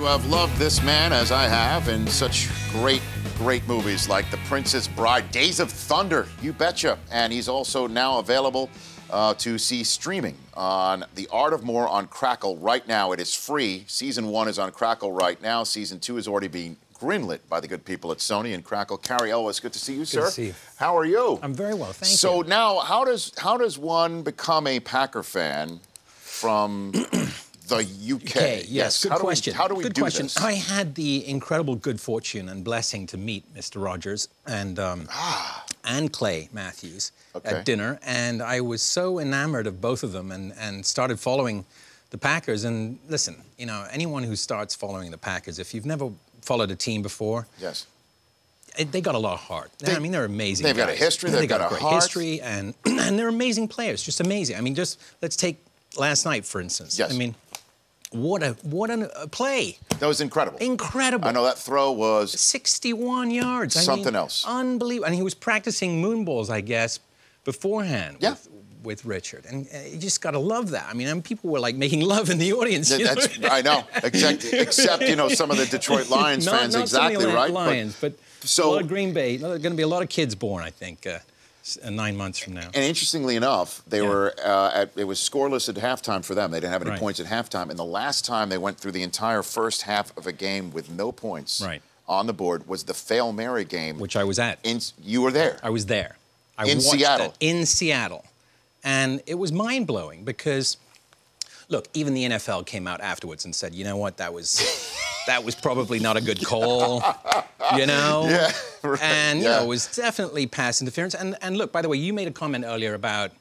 have loved this man as I have in such great movies like The Princess Bride, Days of Thunder, you betcha. And he's also now available to see streaming on The Art of More on Crackle right now. It is free. Season 1 is on Crackle right now. Season 2 is already being greenlit by the good people at Sony and Crackle. Cary Elwes, good to see you, sir. Good to see you. How are you? I'm very well, thank you. So now, how does one become a Packer fan from the UK? Yes, good question. How do we do this? I had the incredible good fortune and blessing to meet Mr. Rogers and Clay Matthews at dinner, and I was so enamored of both of them and started following the Packers. And listen, you know, anyone who starts following the Packers, if you've never followed a team before, yes, they got a lot of heart. I mean, they're amazing. They've got a history. They've got a great heart. history, and they're amazing players. Just amazing. I mean, just let's take last night, for instance. Yes. I mean, what a play. That was incredible. Incredible. I know that throw was 61 yards. Something else. Unbelievable. And he was practicing moonballs, I guess, beforehand with Richard. And you just got to love that. I mean, people were like making love in the audience. I know. Except, you know, some of the Detroit Lions fans, exactly right. Lions, but so, a lot of Green Bay. There are going to be a lot of kids born, I think, 9 months from now. And interestingly enough, they were it was scoreless at halftime for them. They didn't have any points at halftime. And the last time they went through the entire first half of a game with no points on the board was the Fail Mary game, which I was at. You were there. I was there. I in watched Seattle. That in Seattle, and it was mind-blowing because, look, even the NFL came out afterwards and said, you know what, that was probably not a good call, you know? Yeah, right. And, you know, it was definitely pass interference. And look, by the way, you made a comment earlier about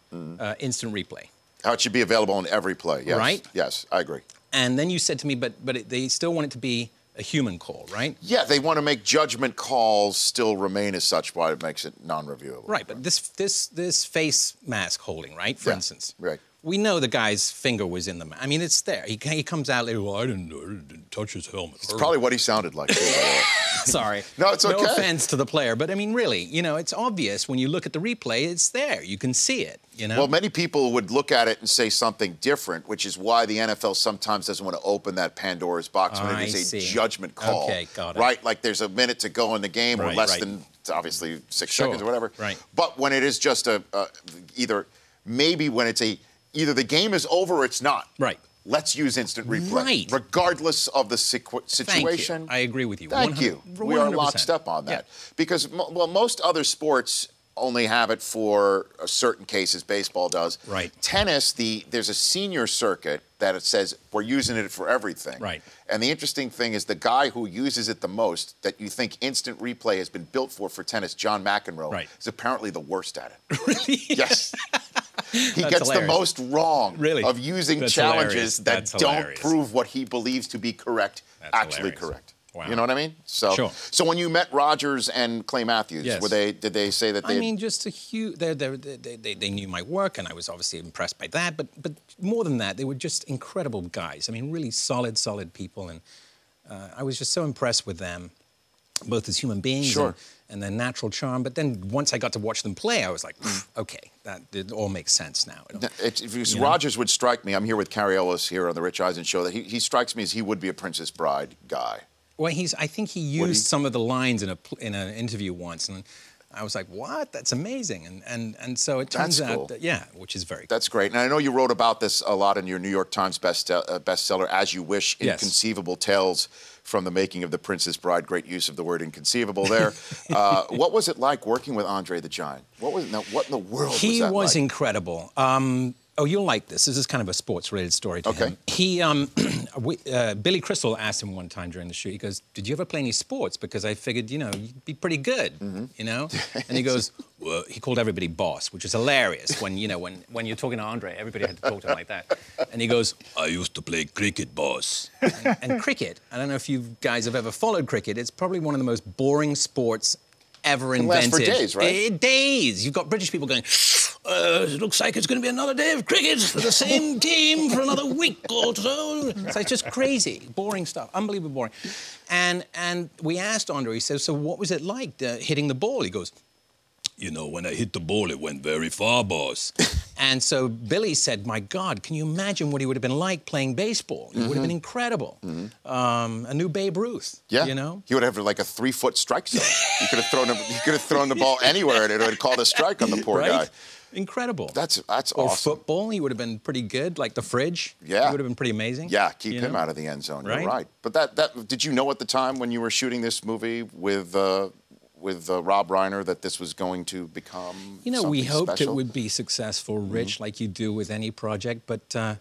instant replay. How it should be available on every play, yes. Right? Yes, I agree. And then you said to me, but they still want it to be a human call, right? Yeah, they want to make judgment calls still remain as such, why it makes it non-reviewable. Right, but this face mask holding, right, for instance. Right. We know the guy's finger was in the mask. I mean, it's there. He comes out later, well, I didn't touch his helmet. It's probably what he sounded like, too. Sorry. No, it's okay. No offense to the player, but I mean, really, you know, it's obvious when you look at the replay, it's there. You can see it, you know? Well, many people would look at it and say something different, which is why the NFL sometimes doesn't want to open that Pandora's box when it is a judgment call. Okay, got it. Right? Like there's a minute to go in the game or less than, obviously, 6 seconds or whatever. Right. But when it is just maybe when it's either the game is over or it's not. Right. Let's use instant replay. Right. Regardless of the situation. Thank you. I agree with you. Thank you. 100%. We are lockstep on that. Yeah. Because, well, most other sports only have it for certain cases. Baseball does. Right. Tennis, there's a senior circuit that it says we're using it for everything. Right. And the interesting thing is the guy who uses it the most, that you think instant replay has been built for tennis, John McEnroe, is apparently the worst at it. Really? Yes. He gets the most wrong of using challenges that don't prove what he believes to be correct, actually correct. Wow. You know what I mean? So, so when you met Rogers and Clay Matthews, did they say that they? I mean, just a huge. They knew my work, and I was obviously impressed by that. But more than that, they were just incredible guys. I mean, really solid people, and I was just so impressed with them, both as human beings and their natural charm. But then once I got to watch them play, I was like, okay, it all makes sense now. Rogers would strike me. I'm here with Cary Elwes here on the Rich Eisen Show. That he strikes me as he would be a Princess Bride guy. Well, I think he used some of the lines in an interview once, and I was like, what? That's amazing. And so it turns out that, which is very cool. That's great. And I know you wrote about this a lot in your New York Times bestseller, As You Wish, Inconceivable Tales from the Making of the Princess Bride. Great use of the word inconceivable there. What was it like working with Andre the Giant? What in the world was that like? He was incredible. Oh, you'll like this. This is kind of a sports-related story to him. He, Billy Crystal asked him one time during the shoot, he goes, did you ever play any sports? Because I figured, you know, you'd be pretty good, you know? And he goes, well, he called everybody boss, which is hilarious when, you know, when you're talking to Andre, everybody had to talk to him like that. And he goes, I used to play cricket, boss. And cricket, I don't know if you guys have ever followed cricket, it's probably one of the most boring sports ever invented. It lasts for days, right? Days. You've got British people going, it looks like it's going to be another day of cricket for the same team for another week or so. It's like just crazy, boring stuff, unbelievably boring. And we asked Andre, he says, so what was it like hitting the ball? He goes, you know, when I hit the ball, it went very far, boss. And so Billy said, my God, can you imagine what he would have been like playing baseball? He would have been incredible. A new Babe Ruth, Yeah. you know? He would have like a 3-foot strike zone. He could have thrown the ball anywhere and it would have called a strike on the poor guy. Incredible. That's or awesome. Football, he would have been pretty good, like the fridge. Yeah. He would have been pretty amazing. Yeah, keep him out of the end zone. You're right. But that did you know at the time when you were shooting this movie with Rob Reiner that this was going to become we hoped special? it would be successful, Rich, like you do with any project, but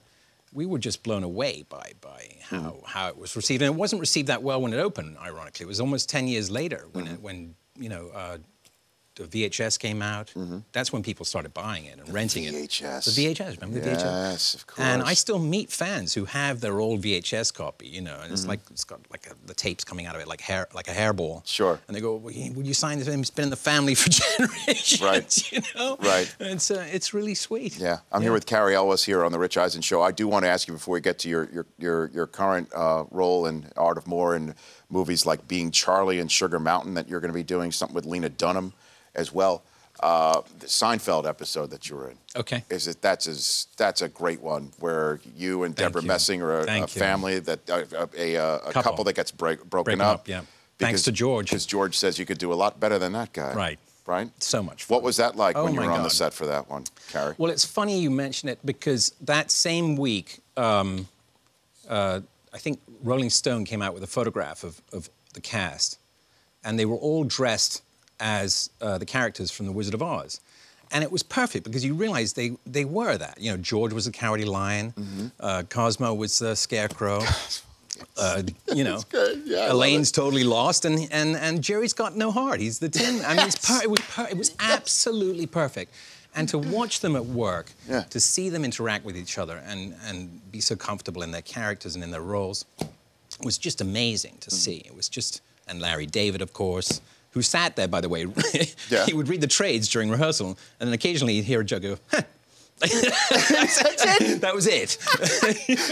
we were just blown away by how it was received. And it wasn't received that well when it opened, ironically. It was almost 10 years later when the VHS came out. That's when people started buying it and renting it. VHS. The VHS, remember the VHS? Yes, of course. And I still meet fans who have their old VHS copy, and it's like it's got like the tapes coming out of it like a hairball. Sure. And they go, well, "Would you sign this? It's been in the family for generations." Right. Right. And it's really sweet. Yeah. I'm here with Cary Elwes here on the Rich Eisen Show. I do want to ask you before we get to your current role in Art of More and movies like Being Charlie and Sugar Mountain that you're going to be doing something with Lena Dunham as well. The Seinfeld episode that you were in. Okay. That's a great one where you and Deborah Messing are a family that a couple that gets broken up. Yeah. Thanks to George. Because George says you could do a lot better than that guy. Right. Right. So much fun. What was that like when you were on the God. set for that one, Cary? Well, it's funny you mention it because that same week, I think Rolling Stone came out with a photograph of the cast, and they were all dressed as the characters from The Wizard of Oz. And it was perfect because you realize they were that. George was the Cowardly Lion, Cosmo was the Scarecrow, Elaine's totally lost, and Jerry's got no heart. He's the Tin. I mean, it was absolutely perfect. And to watch them at work, to see them interact with each other and be so comfortable in their characters and in their roles was just amazing to see. It was just, and Larry David, of course, who sat there, by the way. He would read the trades during rehearsal, and then occasionally he'd hear a joke go, huh. That was it.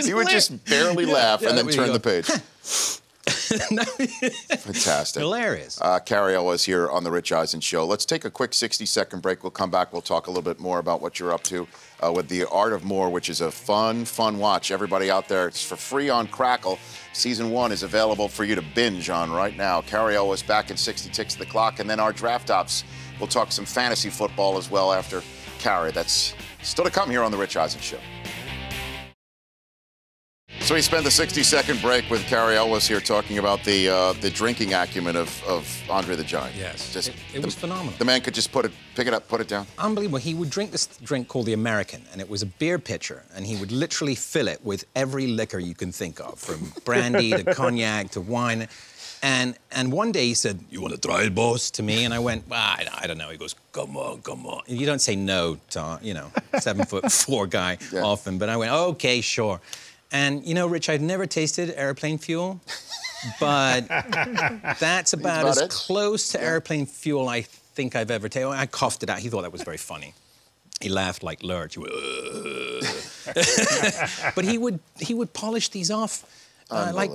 He would just barely laugh and then turn the page. Fantastic. Hilarious. Cary Elwes here on The Rich Eisen Show. Let's take a quick 60-second break. We'll come back. We'll talk a little bit more about what you're up to with The Art of More, which is a fun watch. Everybody out there, it's for free on Crackle. Season 1 is available for you to binge on right now. Cary Elwes back in 60 Ticks the Clock, and then our draft ops. We'll talk some fantasy football as well after Cary. That's still to come here on The Rich Eisen Show. So we spent the 60-second break with Cary Elwes here talking about the drinking acumen of Andre the Giant. Yes, it was phenomenal. The man could just pick it up, put it down. Unbelievable. He would drink this drink called the American, and it was a beer pitcher, and he would literally fill it with every liquor you can think of, from brandy to cognac to wine. And one day he said, "You want to try it, boss?" to me, and I went, well, I don't know. He goes, "Come on, come on." You don't say no to 7'4" guy often, but I went, "Okay, sure." And, Rich, I'd never tasted airplane fuel, but that's about as close to airplane fuel I think I've ever taken. I coughed it out. He thought that was very funny. He laughed like Lurch. He went, but he would polish these off like,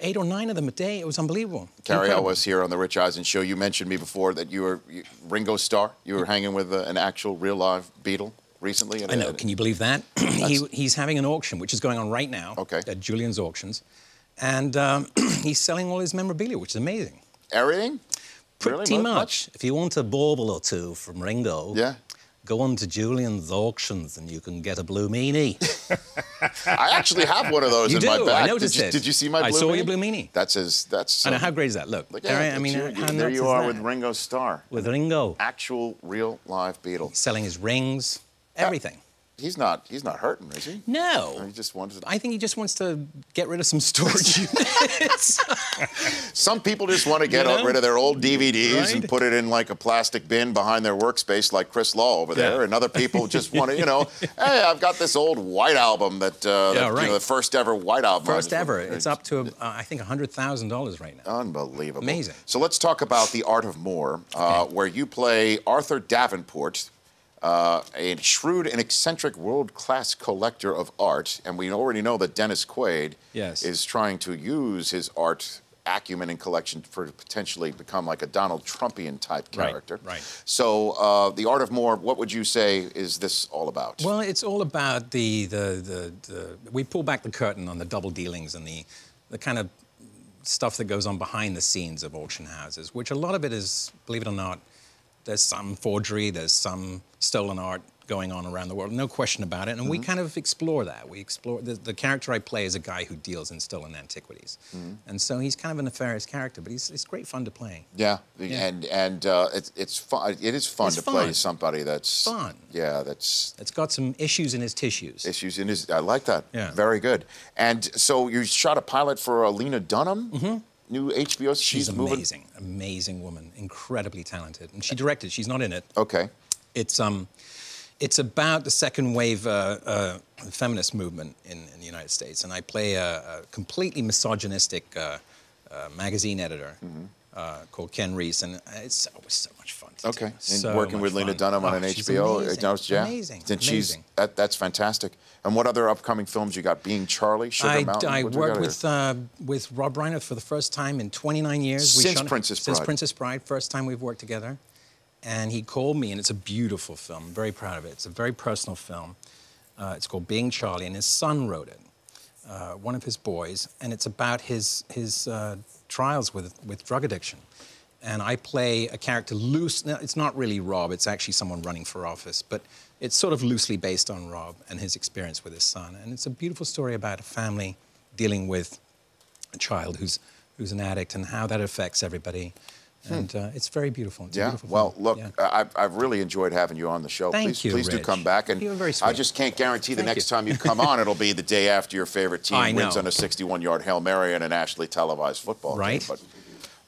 8 or 9 of them a day. It was unbelievable. Cary Elwes here on The Rich Eisen Show. You mentioned me before that you were Ringo Starr. You were hanging with an actual real live Beatle recently. I know. Can you believe that? He's having an auction, which is going on right now at Julian's Auctions. And he's selling all his memorabilia, which is amazing. Everything? Pretty much. If you want a bauble or two from Ringo, go on to Julian's Auctions and you can get a blue meanie. I actually have one of those in my bag. I noticed it. Did you see my blue meanie? I saw your blue meanie. That's. I know, how great is that? Look, there you are with Ringo Starr. With Ringo. Actual, real, live Beatle. Selling his rings, everything. He's not hurting, is he? No. Or he just wants to... I think he just wants to get rid of some storage units. Some people just want to get rid of their old DVDs and put it in like a plastic bin behind their workspace like Chris Law over there. And other people just want to, hey, I've got this old White album that, the first ever White album. First ever. It's up to, I think, $100,000 right now. Unbelievable. Amazing. So let's talk about The Art of More, where you play Arthur Davenport, a shrewd and eccentric world-class collector of art, and we already know that Dennis Quaid is trying to use his art acumen and collection for potentially become like a Donald Trumpian type character. Right. So The Art of More, what would you say is this all about? Well, it's all about we pull back the curtain on the double dealings and the kind of stuff that goes on behind the scenes of auction houses, which a lot of it is, believe it or not, there's some forgery, there's some stolen art going on around the world, no question about it. And we kind of explore that. We explore, the character I play is a guy who deals in stolen antiquities. And so he's kind of a nefarious character, but it's great fun to play. Yeah, and it's fun. It is fun to play somebody that's fun. Yeah, it's got some issues in his tissues. Issues in his. I like that. Yeah, very good. And so you shot a pilot for Lena Dunham. New HBO. She's amazing, amazing woman, incredibly talented, and she directed. She's not in it. Okay. It's about the second wave feminist movement in the United States, and I play a completely misogynistic magazine editor called Ken Reese, and it's always so much fun to do. And so working with Lena Dunham on an HBO. Amazing. Amazing. That's fantastic. And what other upcoming films you got? Being Charlie, Sugar Mountain? I worked with Rob Reiner for the first time in 29 years. Since Princess Bride. Since Princess Bride, first time we've worked together. And he called me, and it's a beautiful film. I'm very proud of it. It's a very personal film. It's called Being Charlie, and his son wrote it, one of his boys, and it's about his trials with drug addiction. And I play a character loose. Now, it's not really Rob. It's actually someone running for office, but it's sort of loosely based on Rob and his experience with his son. And it's a beautiful story about a family dealing with a child who's an addict and how that affects everybody. And it's very beautiful. It's a beautiful well, film. look, I've really enjoyed having you on the show. Thank you, Please do Rich. come back. And You're very sweet. I just can't guarantee the next time you come on, it'll be the day after your favorite team wins on a 61-yard Hail Mary in a nationally televised football game.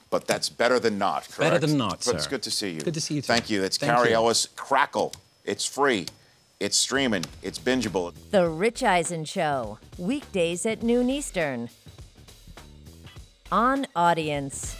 But that's better than not, correct? Better than not, sir. But it's good to see you. Good to see you, too. Thank you. That's Cary Elwes. Crackle. It's free. It's streaming. It's bingeable. The Rich Eisen Show. Weekdays at noon Eastern. On Audience.